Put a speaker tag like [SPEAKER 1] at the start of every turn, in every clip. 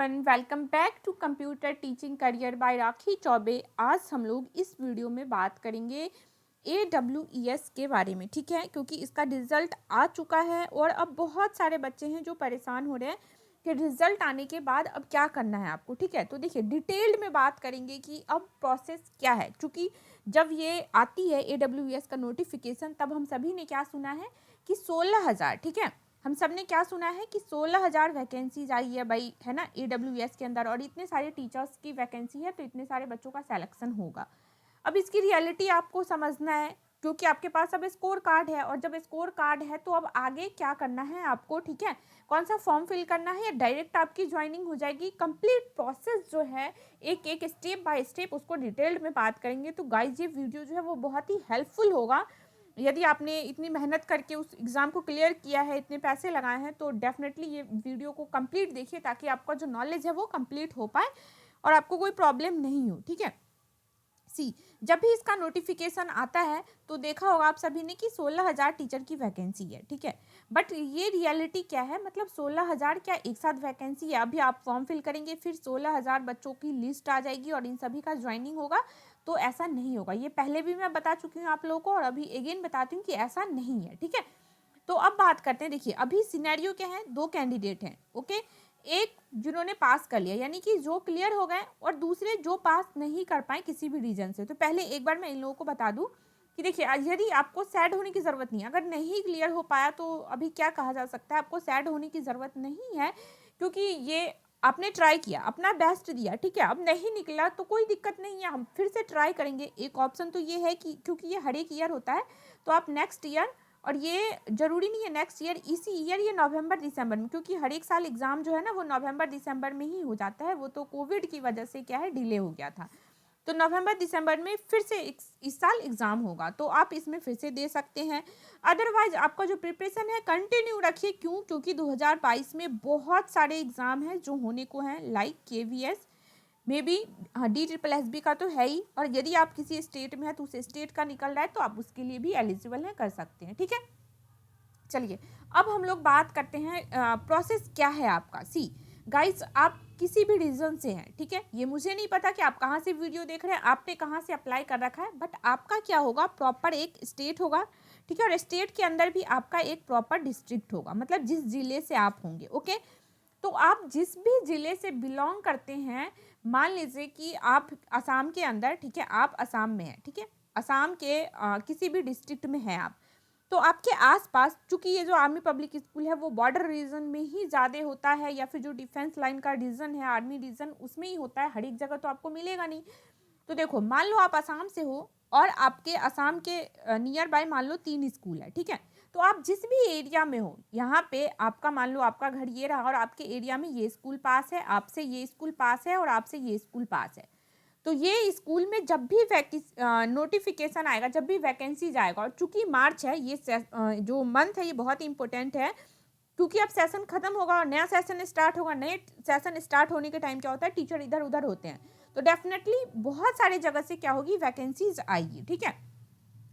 [SPEAKER 1] Welcome back to computer teaching career by Rakhi Chaubey. आज हम लोग इस वीडियो में बात करेंगे AWES के बारे में, ठीक है, क्योंकि इसका रिजल्ट आ चुका है और अब बहुत सारे बच्चे हैं जो परेशान हो रहे हैं कि रिजल्ट आने के बाद अब क्या करना है आपको। ठीक है, तो देखिए डिटेल्ड में बात करेंगे कि अब प्रोसेस क्या है, क्योंकि जब ये आती है AWES का नोटिफिकेशन तब हम सभी ने क्या सुना है कि 16,000, ठीक है, हम सब ने क्या सुना है कि 16,000 वैकेंसीज आई है भाई, है ना, AWS के अंदर, और इतने सारे टीचर्स की वैकेंसी है तो इतने सारे बच्चों का सिलेक्शन होगा। अब इसकी रियलिटी आपको समझना है, क्योंकि आपके पास अब स्कोर कार्ड है, और जब स्कोर कार्ड है तो अब आगे क्या करना है आपको, ठीक है, कौन सा फॉर्म फिल करना है या डायरेक्ट आपकी ज्वाइनिंग हो जाएगी, कंप्लीट प्रोसेस जो है एक एक स्टेप बाय स्टेप उसको डिटेल्ड में बात करेंगे। तो गाइज ये वीडियो जो है वो बहुत ही हेल्पफुल होगा। यदि आपने इतनी मेहनत करके उस एग्ज़ाम को क्लियर किया है, इतने पैसे लगाए हैं, तो डेफिनेटली ये वीडियो को कंप्लीट देखिए ताकि आपका जो नॉलेज है वो कंप्लीट हो पाए और आपको कोई प्रॉब्लम नहीं हो। ठीक है, जब भी इसका नोटिफिकेशन आता है तो देखा होगा आप सभी ने कि 16,000 टीचर की वैकेंसी है, ठीक है, बट ये रियलिटी क्या है, मतलब 16,000 क्या एक साथ वैकेंसी है। अभी आप फॉर्म फिल करेंगे फिर 16,000 बच्चों की लिस्ट आ जाएगी और इन सभी का ज्वाइनिंग होगा, तो ऐसा नहीं होगा। ये पहले भी मैं बता चुकी हूँ आप लोगों को और अभी अगेन बताती हूँ कि ऐसा नहीं है। ठीक है, तो अब बात करते हैं। देखिए अभी सिनेरियो क्या है, दो कैंडिडेट हैं, ओके, एक जिन्होंने पास कर लिया यानी कि जो क्लियर हो गए, और दूसरे जो पास नहीं कर पाए किसी भी रीजन से। तो पहले एक बार मैं इन लोगों को बता दूं कि देखिए यदि आपको सैड होने की ज़रूरत नहीं है, अगर नहीं क्लियर हो पाया तो अभी क्या कहा जा सकता है, आपको सैड होने की ज़रूरत नहीं है, क्योंकि ये आपने ट्राई किया, अपना बेस्ट दिया, ठीक है, अब नहीं निकला तो कोई दिक्कत नहीं है, हम फिर से ट्राई करेंगे। एक ऑप्शन तो ये है कि क्योंकि ये हर एक ईयर होता है तो आप नेक्स्ट ईयर, और ये जरूरी नहीं है नेक्स्ट ईयर, इसी ईयर ये नवंबर दिसंबर में, क्योंकि हर एक साल एग्जाम जो है ना वो नवंबर दिसंबर में ही हो जाता है, वो तो कोविड की वजह से क्या है डिले हो गया था, तो नवंबर दिसंबर में फिर से इस साल एग्जाम होगा, तो आप इसमें फिर से दे सकते हैं। अदरवाइज आपका जो प्रिपरेशन है कंटिन्यू रखिए, क्यों, क्योंकि 2022 में बहुत सारे एग्जाम हैं जो होने को हैं, लाइक KVS मे बी, हाँ, DSSB का तो है ही, और यदि आप किसी स्टेट में है तो उस स्टेट का निकल रहा है तो आप उसके लिए भी एलिजिबल हैं, कर सकते हैं। ठीक है, चलिए अब हम लोग बात करते हैं प्रोसेस क्या है आपका। गाइस, आप किसी भी रीजन से हैं, ठीक है, ये मुझे नहीं पता कि आप कहाँ से वीडियो देख रहे हैं, आपने कहाँ से अप्लाई कर रखा है, बट आपका क्या होगा, प्रॉपर एक स्टेट होगा, ठीक है, और स्टेट के अंदर भी आपका एक प्रॉपर डिस्ट्रिक्ट होगा, मतलब जिस जिले से आप होंगे, ओके। तो आप जिस भी जिले से बिलोंग करते हैं, मान लीजिए कि आप असम के अंदर, ठीक है, आप असम में हैं, ठीक है, असम के किसी भी डिस्ट्रिक्ट में हैं आप, तो आपके आसपास, चूंकि ये जो आर्मी पब्लिक स्कूल है वो बॉर्डर रीजन में ही ज़्यादा होता है, या फिर जो डिफेंस लाइन का रीजन है, आर्मी रीजन, उसमें ही होता है, हर एक जगह तो आपको मिलेगा नहीं। तो देखो, मान लो आप असम से हो और आपके असम के नियर बाय मान लो 3 स्कूल है, ठीक है, तो आप जिस भी एरिया में हो, यहाँ पे आपका मान लो आपका घर ये रहा और आपके एरिया में ये स्कूल पास है, आपसे ये स्कूल पास है और आपसे ये स्कूल पास है, तो ये स्कूल में जब भी नोटिफिकेशन आएगा, जब भी वैकेंसी जाएगा, और चूंकि मार्च है, ये जो मंथ है ये बहुत इंपॉर्टेंट है, क्योंकि अब सेशन खत्म होगा और नया सेशन स्टार्ट होगा। नए सेशन स्टार्ट होने के टाइम क्या होता है, टीचर इधर उधर होते हैं, तो डेफिनेटली बहुत सारे जगह से क्या होगी, वैकेंसीज आएगी। ठीक है,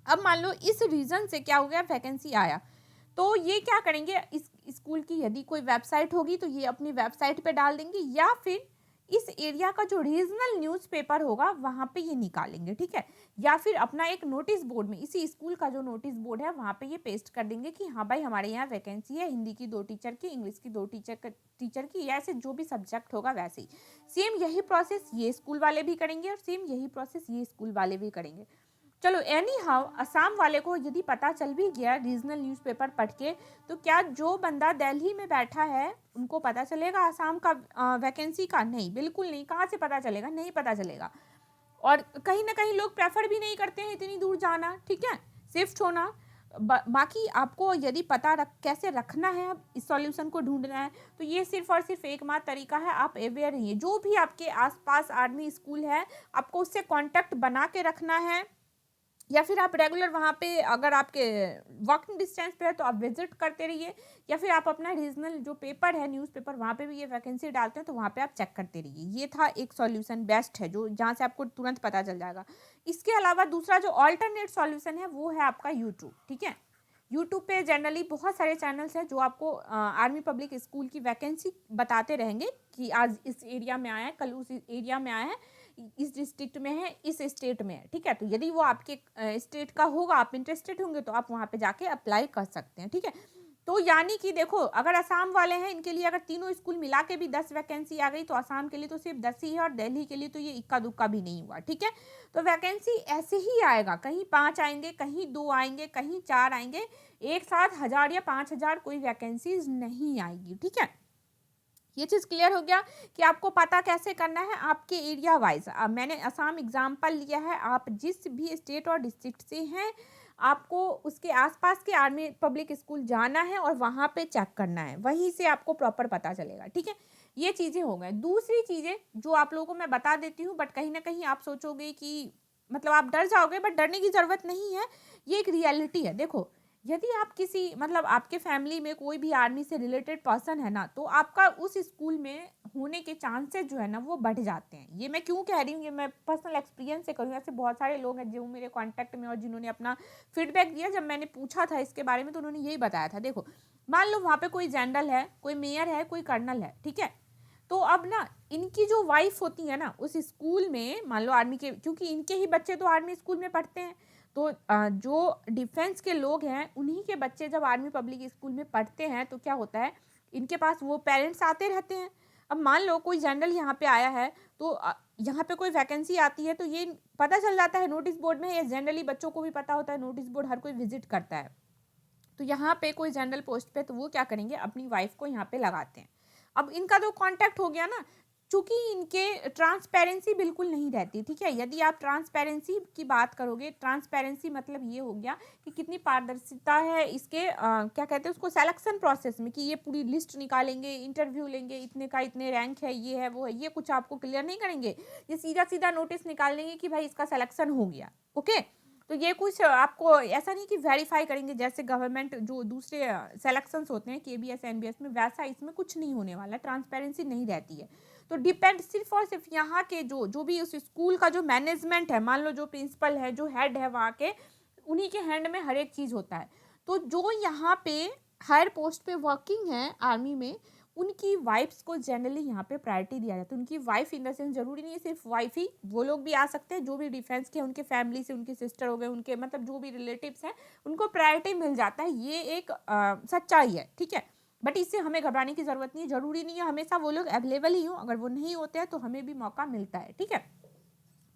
[SPEAKER 1] अब मान लो इस रीजन से क्या हो गया, वैकेंसी आया, तो ये क्या करेंगे, इस स्कूल की यदि कोई वेबसाइट होगी तो ये अपनी वेबसाइट पे डाल देंगे, या फिर इस एरिया का जो रीजनल न्यूज़पेपर होगा वहाँ पे ये निकालेंगे, ठीक है, या फिर अपना एक नोटिस बोर्ड में, इसी स्कूल का जो नोटिस बोर्ड है वहाँ पे ये पेस्ट कर देंगे कि हाँ भाई हमारे यहाँ वैकेंसी है, हिंदी की 2 टीचर की, इंग्लिश की 2 टीचर की, या ऐसे जो भी सब्जेक्ट होगा वैसे ही। सेम यही प्रोसेस ये स्कूल वाले भी करेंगे और सेम यही प्रोसेस ये स्कूल वाले भी करेंगे। चलो एनी हाउ, असम वाले को यदि पता चल भी गया रीजनल न्यूज़पेपर पढ़ के, तो क्या जो बंदा दिल्ली में बैठा है उनको पता चलेगा असम का वैकेंसी का? नहीं, बिल्कुल नहीं। कहाँ से पता चलेगा? नहीं पता चलेगा। और कहीं ना कहीं लोग प्रेफर भी नहीं करते हैं इतनी दूर जाना, ठीक है, शिफ्ट होना। बाकी आपको यदि पता कैसे रखना है, इस सॉल्यूशन को ढूंढना है, तो ये सिर्फ और सिर्फ एकमात्र तरीका है, आप अवेयर रहिए। जो भी आपके आसपास आर्मी स्कूल है आपको उससे कांटेक्ट बना के रखना है, या फिर आप रेगुलर वहाँ पे, अगर आपके वॉकिंग डिस्टेंस पे है तो आप विजिट करते रहिए, या फिर आप अपना रीजनल जो पेपर है, न्यूज़पेपर, वहाँ पे भी ये वैकेंसी डालते हैं तो वहाँ पे आप चेक करते रहिए। ये था एक सॉल्यूशन, बेस्ट है, जो जहाँ से आपको तुरंत पता चल जाएगा। इसके अलावा दूसरा जो ऑल्टरनेट सॉल्यूशन है वो है आपका यूट्यूब, ठीक है, यूट्यूब पे जनरली बहुत सारे चैनल्स हैं जो आपको आर्मी पब्लिक स्कूल की वैकेंसी बताते रहेंगे कि आज इस एरिया में आया है, कल उस एरिया में आया है, इस डिस्ट्रिक्ट में है, इस स्टेट में है, ठीक है। तो यदि वो आपके स्टेट का होगा, आप इंटरेस्टेड होंगे तो आप वहाँ पे जाके अप्लाई कर सकते हैं, ठीक है। तो यानी कि देखो, अगर असम वाले हैं, इनके लिए अगर तीनों स्कूल मिला के भी 10 वैकेंसी आ गई तो असम के लिए तो सिर्फ 10 ही है, और दिल्ली के लिए तो ये इक्का दुक्का भी नहीं हुआ, ठीक है। तो वैकेंसी ऐसे ही आएगा, कहीं 5 आएंगे, कहीं 2 आएंगे, कहीं 4 आएंगे, एक साथ 1000 या 5000 कोई वैकेंसीज नहीं आएगी, ठीक है। ये चीज़ क्लियर हो गया कि आपको पता कैसे करना है आपके एरिया वाइज। अब मैंने असम एग्जाम्पल लिया है, आप जिस भी स्टेट और डिस्ट्रिक्ट से हैं आपको उसके आसपास के आर्मी पब्लिक स्कूल जाना है और वहाँ पे चेक करना है, वहीं से आपको प्रॉपर पता चलेगा, ठीक है। ये चीज़ें हो गए। दूसरी चीज़ें जो आप लोगों को मैं बता देती हूँ, बट कहीं ना कहीं आप सोचोगे कि मतलब आप डर जाओगे, बट डरने की ज़रूरत नहीं है, ये एक रियलिटी है। देखो, यदि आप किसी मतलब आपके फैमिली में कोई भी आर्मी से रिलेटेड पर्सन है ना, तो आपका उस स्कूल में होने के चांसेस जो है ना वो बढ़ जाते हैं। ये मैं क्यों कह रही हूँ, ये मैं पर्सनल एक्सपीरियंस से करूँ। ऐसे बहुत सारे लोग हैं जो मेरे कांटेक्ट में और जिन्होंने अपना फीडबैक दिया, जब मैंने पूछा था इसके बारे में तो उन्होंने यही बताया था। देखो, मान लो वहाँ पे कोई जनरल है, कोई मेयर है, कोई कर्नल है, ठीक है। तो अब ना इनकी जो वाइफ होती है ना उस स्कूल में, मान लो आर्मी के, क्योंकि इनके ही बच्चे तो आर्मी स्कूल में पढ़ते हैं, तो जो डिफेंस के लोग हैं उन्हीं के बच्चे जब आर्मी पब्लिक स्कूल में पढ़ते हैं तो क्या होता है, इनके पास वो पेरेंट्स आते रहते हैं। अब मान लो कोई जनरल यहाँ पे आया है, तो यहाँ पे कोई वैकेंसी आती है तो ये पता चल जाता है नोटिस बोर्ड में, ये जनरली बच्चों को भी पता होता है, नोटिस बोर्ड हर कोई विजिट करता है। तो यहाँ पे कोई जनरल पोस्ट पे, तो वो क्या करेंगे, अपनी वाइफ को यहाँ पे लगाते हैं। अब इनका तो कांटेक्ट हो गया ना, चूंकि इनके ट्रांसपेरेंसी बिल्कुल नहीं रहती, ठीक है। यदि आप ट्रांसपेरेंसी की बात करोगे, ट्रांसपेरेंसी मतलब ये हो गया कि कितनी पारदर्शिता है इसके क्या कहते हैं उसको, सिलेक्शन प्रोसेस में, कि ये पूरी लिस्ट निकालेंगे, इंटरव्यू लेंगे, इतने का इतने रैंक है, ये है वो है, ये कुछ आपको क्लियर नहीं करेंगे। ये सीधा सीधा नोटिस निकाल लेंगे कि भाई इसका सिलेक्शन हो गया, ओके। तो ये कुछ आपको ऐसा नहीं कि वेरीफाई करेंगे जैसे गवर्नमेंट जो दूसरे सेलेक्शंस होते हैं KBS NBS में, वैसा इसमें कुछ नहीं होने वाला, ट्रांसपेरेंसी नहीं रहती है। तो डिपेंड सिर्फ और सिर्फ यहाँ के जो भी उस स्कूल का जो मैनेजमेंट है, मान लो जो प्रिंसिपल है, जो हेड है वहाँ के, उन्हीं के हैंड में हर एक चीज़ होता है। तो जो यहाँ पे हायर पोस्ट पे वर्किंग है आर्मी में, उनकी वाइफ्स को जनरली यहाँ पे प्रायोरिटी दिया जाता है। उनकी वाइफ इन द सेंस जरूरी नहीं है सिर्फ वाइफ ही, वो लोग भी आ सकते हैं जो भी डिफेंस के, उनके फैमिली से, उनके सिस्टर हो गए, उनके मतलब जो भी रिलेटिव्स हैं, उनको प्रायोरिटी मिल जाता है। ये एक सच्चाई है, ठीक है। बट इससे हमें घबराने की जरूरत नहीं है, जरूरी नहीं है हमेशा वो लोग अवेलेबल ही हो, अगर वो नहीं होते हैं तो हमें भी मौका मिलता है, ठीक है।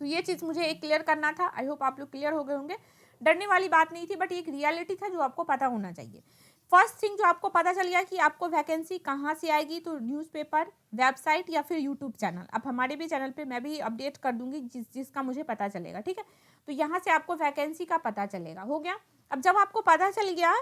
[SPEAKER 1] तो ये चीज़ मुझे एक क्लियर करना था, आई होप आप लोग क्लियर हो गए होंगे। डरने वाली बात नहीं थी, बट एक रियलिटी था जो आपको पता होना चाहिए। फर्स्ट थिंग जो आपको पता चल गया कि आपको वैकेंसी कहाँ से आएगी, तो न्यूज़पेपर, वेबसाइट या फिर यूट्यूब चैनल। अब हमारे भी चैनल पे मैं भी अपडेट कर दूंगी जिसका मुझे पता चलेगा, ठीक है। तो यहाँ से आपको वैकेंसी का पता चलेगा, हो गया। अब जब आपको पता चल गया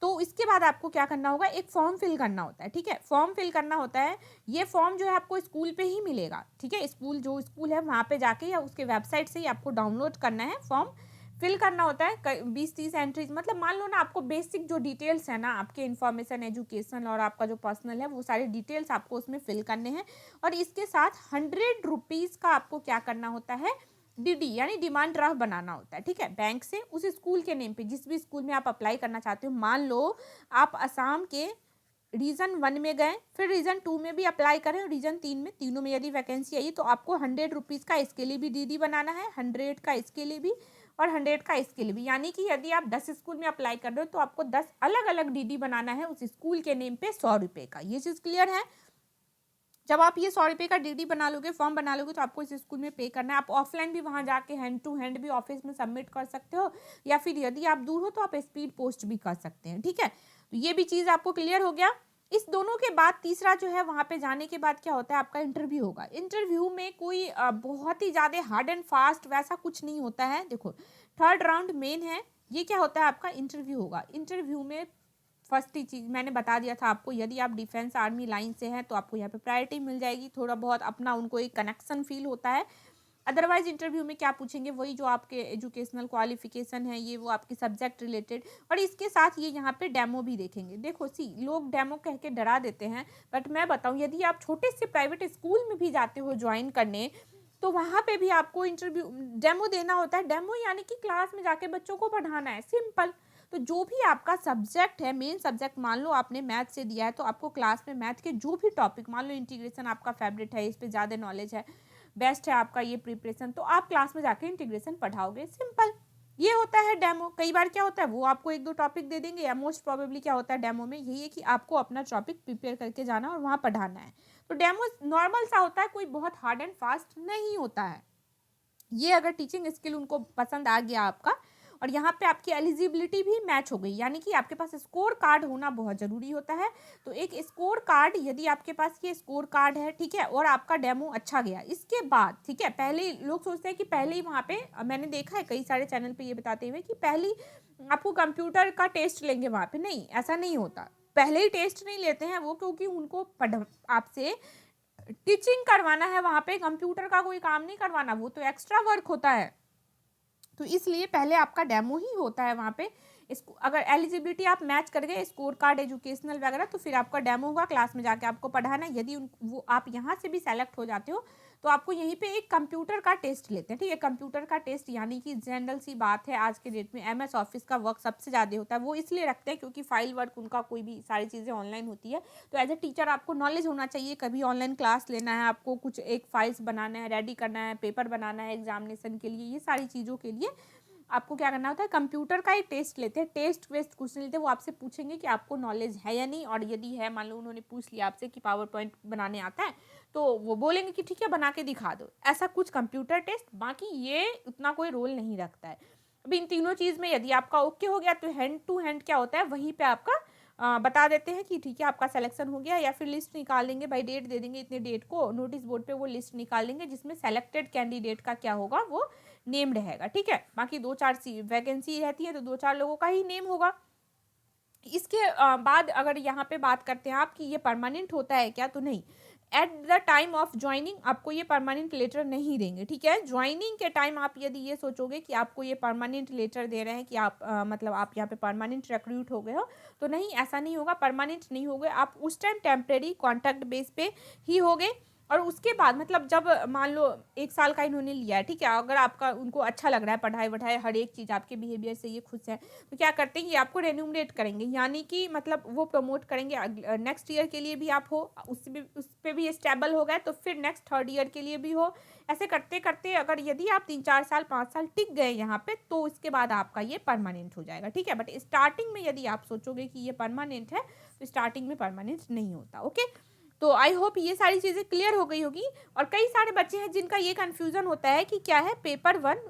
[SPEAKER 1] तो इसके बाद आपको क्या करना होगा, एक फॉर्म फिल करना होता है, ठीक है। फॉर्म फिल करना होता है, ये फॉर्म जो है आपको स्कूल पे ही मिलेगा, ठीक है। स्कूल जो स्कूल है वहाँ पे जाके या उसके वेबसाइट से ही आपको डाउनलोड करना है, फॉर्म फिल करना होता है। 20-30 एंट्रीज, मतलब मान लो ना आपको बेसिक जो डिटेल्स है ना आपके इन्फॉर्मेशन, एजुकेशन और आपका जो पर्सनल है, वो सारे डिटेल्स आपको उसमें फिल करने हैं। और इसके साथ 100 रुपीज़ का आपको क्या करना होता है, DD यानी डिमांड ड्राफ्ट बनाना होता है, ठीक है। बैंक से उस स्कूल के नेम पे, जिस भी स्कूल में आप अप्लाई करना चाहते हो। मान लो आप असम के रीजन 1 में गए, फिर रीजन 2 में भी अप्लाई करें, रीजन 3 में, तीनों में यदि वैकेंसी आई तो आपको 100 रुपीज़ का इसके लिए भी DD बनाना है, 100 का इसके लिए भी और 100 का इसके लिए भी। यानी कि यदि आप 10 स्कूल में अप्लाई कर रहे हो तो आपको 10 अलग अलग DD बनाना है उस स्कूल के नेम पे 100 रुपये का। ये चीज़ क्लियर है। जब आप ये 100 रुपये का DD बना लोगे, फॉर्म बना लोगे, तो आपको इस स्कूल में पे करना है। आप ऑफलाइन भी वहाँ जाके हैंड टू हैंड भी ऑफिस में सबमिट कर सकते हो, या फिर यदि आप दूर हो तो आप स्पीड पोस्ट भी कर सकते हैं, ठीक है। तो ये भी चीज़ आपको क्लियर हो गया। इस दोनों के बाद तीसरा जो है, वहाँ पे जाने के बाद क्या होता है, आपका इंटरव्यू होगा। इंटरव्यू में कोई बहुत ही ज़्यादा हार्ड एंड फास्ट वैसा कुछ नहीं होता है। देखो, 3rd राउंड मेन है, ये क्या होता है, आपका इंटरव्यू होगा। इंटरव्यू में फर्स्ट ही चीज़ मैंने बता दिया था आपको, यदि आप डिफेंस आर्मी लाइन से हैं तो आपको यहाँ पे प्रायोरिटी मिल जाएगी, थोड़ा बहुत अपना उनको एक कनेक्शन फील होता है। अदरवाइज इंटरव्यू में क्या पूछेंगे, वही जो आपके एजुकेशनल क्वालिफिकेशन है, ये वो आपके सब्जेक्ट रिलेटेड, और इसके साथ ये यहाँ पे डेमो भी देखेंगे। देखो लोग डेमो कह के डरा देते हैं, बट मैं बताऊँ, यदि आप छोटे से प्राइवेट स्कूल में भी जाते हो ज्वाइन करने, तो वहाँ पे भी आपको इंटरव्यू डेमो देना होता है। डेमो यानी कि क्लास में जाके बच्चों को पढ़ाना है, सिंपल। तो जो भी आपका सब्जेक्ट है, मेन सब्जेक्ट, मान लो आपने मैथ से दिया है तो आपको क्लास में मैथ के जो भी टॉपिक, मान लो इंटीग्रेशन आपका फेवरेट है, इस पे ज़्यादा नॉलेज है, बेस्ट है आपका ये प्रिपरेशन, तो आप क्लास में जाके इंटीग्रेशन पढ़ाओगे, सिंपल। ये होता है डेमो। कई बार क्या होता है, वो आपको एक दो टॉपिक दे देंगे, या मोस्ट प्रोबेबली क्या होता है डेमो में, यही है कि आपको अपना टॉपिक प्रिपेयर करके जाना और वहाँ पढ़ाना है। तो डेमो नॉर्मल सा होता है, कोई बहुत हार्ड एंड फास्ट नहीं होता है। ये अगर टीचिंग स्किल उनको पसंद आ गया आपका, और यहाँ पे आपकी एलिजिबिलिटी भी मैच हो गई, यानी कि आपके पास स्कोर कार्ड होना बहुत ज़रूरी होता है। तो एक स्कोर कार्ड, यदि आपके पास ये स्कोर कार्ड है, ठीक है, और आपका डेमो अच्छा गया, इसके बाद, ठीक है, पहले लोग सोचते हैं कि पहले ही वहाँ पे, मैंने देखा है कई सारे चैनल पे ये बताते हुए कि पहले आपको कंप्यूटर का टेस्ट लेंगे वहाँ पे, नहीं, ऐसा नहीं होता। पहले ही टेस्ट नहीं लेते हैं वो, क्योंकि उनको आपसे टीचिंग करवाना है, वहाँ पे कंप्यूटर का कोई काम नहीं करवाना, वो तो एक्स्ट्रा वर्क होता है। तो इसलिए पहले आपका डेमो ही होता है वहाँ पे। इसको अगर एलिजिबिलिटी आप मैच कर गए, स्कोर कार्ड, एजुकेशनल वगैरह, तो फिर आपका डेमो होगा, क्लास में जाके आपको पढ़ाना है। यदि वो आप यहाँ से भी सेलेक्ट हो जाते हो तो आपको यहीं पे एक कंप्यूटर का टेस्ट लेते हैं, ठीक है। कंप्यूटर का टेस्ट यानी कि जनरल सी बात है, आज के डेट में MS ऑफिस का वर्क सबसे ज़्यादा होता है। वो इसलिए रखते हैं क्योंकि फाइल वर्क उनका, कोई भी सारी चीज़ें ऑनलाइन होती है। तो एज ए टीचर आपको नॉलेज होना चाहिए, कभी ऑनलाइन क्लास लेना है, आपको कुछ एक फाइल्स बनाना है, रेडी करना है, पेपर बनाना है एग्जामिनेशन के लिए, ये सारी चीज़ों के लिए आपको क्या करना होता है, कंप्यूटर का एक टेस्ट लेते हैं, टेस्ट वेस्ट क्वेश्चन लेते हैं। वो आपसे पूछेंगे कि आपको नॉलेज है या नहीं, और यदि है, मान लो उन्होंने पूछ लिया आपसे कि पावर पॉइंट बनाने आता है, तो वो बोलेंगे कि ठीक है बना के दिखा दो, ऐसा कुछ कंप्यूटर टेस्ट। बाकी ये उतना कोई रोल नहीं रखता है। अभी इन तीनों चीज़ में यदि आपका ओके हो गया तो हैंड टू हैंड क्या होता है, वहीं पे आपका बता देते हैं कि ठीक है आपका सिलेक्शन हो गया, या फिर लिस्ट निकाल देंगे, भाई डेट दे देंगे, इतने डेट को नोटिस बोर्ड पे वो लिस्ट निकाल देंगे, जिसमें सेलेक्टेड कैंडिडेट का क्या होगा, वो नेम रहेगा, ठीक है। बाकी 2-4 वैकेंसी रहती है तो 2-4 लोगों का ही नेम होगा। इसके बाद अगर यहाँ पे बात करते हैं आप कि ये परमानेंट होता है क्या, तो नहीं। At the time of joining आपको ये परमानेंट लेटर नहीं देंगे, ठीक है। ज्वाइनिंग के टाइम आप यदि ये सोचोगे कि आपको ये परमानेंट लेटर दे रहे हैं कि आप मतलब आप यहाँ पे परमानेंट रिक्रूट हो गए हो, तो नहीं, ऐसा नहीं होगा। परमानेंट नहीं हो गए आप, उस टाइम टेम्प्रेरी कॉन्ट्रैक्ट बेस पे ही हो गए। और उसके बाद मतलब जब मान लो 1 साल का इन्होंने लिया है, ठीक है, अगर आपका उनको अच्छा लग रहा है, पढ़ाई वढ़ाई हर एक चीज़ आपके बिहेवियर से ये खुश है, तो क्या करते हैं, ये आपको रेन्यूमरेट करेंगे, यानी कि मतलब वो प्रमोट करेंगे। नेक्स्ट ईयर के लिए भी आप हो, उस पर भी स्टेबल हो गए तो फिर नेक्स्ट 3rd ईयर के लिए भी हो। ऐसे करते करते अगर यदि आप 3-4 साल 5 साल टिक गए यहाँ पे, तो इसके बाद आपका ये परमानेंट हो जाएगा, ठीक है। बट स्टार्टिंग में यदि आप सोचोगे कि ये परमानेंट है, तो स्टार्टिंग में परमानेंट नहीं होता, ओके। तो आई होप ये सारी चीज़ें क्लियर हो गई होगी। और कई सारे बच्चे हैं जिनका ये कन्फ्यूज़न होता है कि क्या है, पेपर 1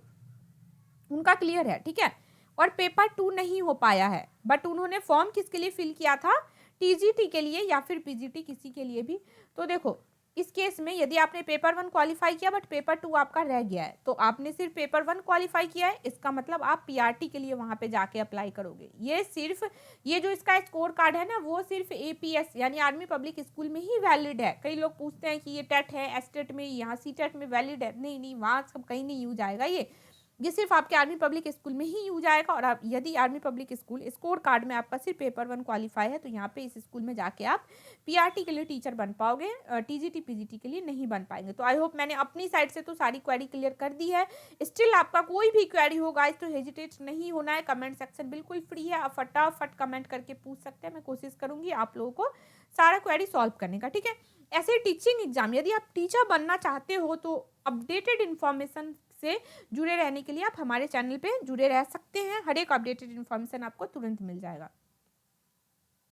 [SPEAKER 1] उनका क्लियर है, ठीक है, और पेपर 2 नहीं हो पाया है, बट उन्होंने फॉर्म किसके लिए फिल किया था, TGT के लिए या फिर PGT, किसी के लिए भी। तो देखो इस केस में यदि आपने पेपर 1 क्वालिफाई किया बट पेपर 2 आपका रह गया है, तो आपने सिर्फ पेपर 1 क्वालिफाई किया है, इसका मतलब आप PRT के लिए वहाँ पे जाके अप्लाई करोगे। ये सिर्फ ये जो इसका स्कोर कार्ड है ना, वो सिर्फ APS यानी आर्मी पब्लिक स्कूल में ही वैलिड है। कई लोग पूछते हैं कि ये टेट है, STET में, यहाँ CTET में वैलिड है, नहीं नहीं, वहाँ सब कहीं नहीं यूज आएगा। ये सिर्फ आपके आर्मी पब्लिक स्कूल में ही यूज आएगा। और आप यदि army public school score card में आपका सिर्फ पेपर 1 क्वालिफाई है, तो यहाँ पे इस स्कूल में जाके आप PRT के लिए टीचर बन पाओगे, TGT PGT के लिए नहीं बन पाएंगे। तो आई होप मैंने अपनी साइड से तो सारी क्वेरी क्लियर कर दी है। स्टिल आपका कोई भी क्वेरी हो गाइस तो हेजिटेट नहीं होना है, कमेंट सेक्शन बिल्कुल फ्री है, आप फटाफट कमेंट करके पूछ सकते हैं। मैं कोशिश करूंगी आप लोगों को सारा क्वेरी सॉल्व करने का, ठीक है। ऐसे टीचिंग एग्जाम यदि आप टीचर बनना चाहते हो तो अपडेटेड इन्फॉर्मेशन से जुड़े रहने के लिए आप हमारे चैनल पे जुड़े रह सकते हैं। हर एक अपडेटेड इन्फॉर्मेशन आपको तुरंत मिल जाएगा।